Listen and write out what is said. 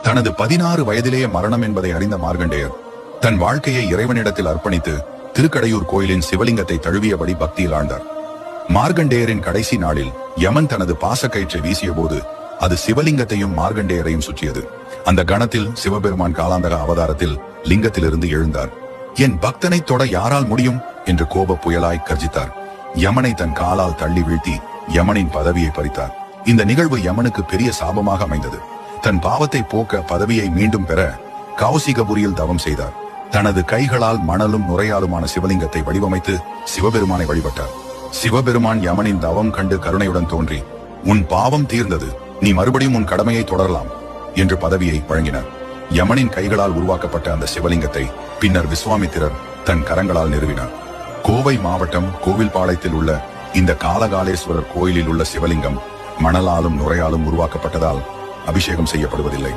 தனது 16 வயதிலேயே மரணம் என்பதை அறிந்த மார்க்கண்டேயர் தன் வாழ்க்கையை இறைவனிடத்தில் அர்ப்பணித்து திருக்கடையூர் கோயிலின் சிவலிங்கத்தை தழுவியபடி பக்தியில் ஆழ்ந்தார். மார்க்கண்டேயரின் கடைசி நாளில் யமன் தனது பாசக்கயிற்றை வீசிய போது அது சிவலிங்கத்தையும் மார்க்கண்டேயரையும் சுற்றியது. அந்த கணத்தில் சிவபெருமான் காலாந்தக அவதாரத்தில் லிங்கத்திலிருந்து எழுந்தார். என் பக்தனை தொட யாரால் முடியும் என்று கோப புயலாய் கர்ஜித்தார். யமனை தன் காலால் தள்ளி வீழ்த்தி யமனின் பதவியை பறித்தார். இந்த நிகழ்வு யமனுக்கு பெரிய சாபமாக அமைந்தது. தன் பாவத்தை போக்க பதவியை மீண்டும் பெற கௌசிகபுரியில் தவம் செய்தார். தனது கைகளால் மணலும் நுரையாலுமான சிவலிங்கத்தை வடிவமைத்து சிவபெருமானை வழிபட்டார். சிவபெருமான் யமனின் தவம் கண்டு கருணையுடன் தோன்றி, உன் பாவம் தீர்ந்தது, நீ மறுபடியும் உன் கடமையை தொடரலாம் என்று பதவியை வழங்கினார். யமனின் கைகளால் உருவாக்கப்பட்ட அந்த சிவலிங்கத்தை பின்னர் விஸ்வாமித்திரர் தன் கரங்களால் நிறுவினார். கோவை மாவட்டம் கோவில்பாளையத்தில் உள்ள இந்த காலகாலேஸ்வரர் கோயிலில் உள்ள சிவலிங்கம் மணலாலும் நுரையாலும் உருவாக்கப்பட்டதால் அபிஷேகம் செய்யப்படுவதில்லை.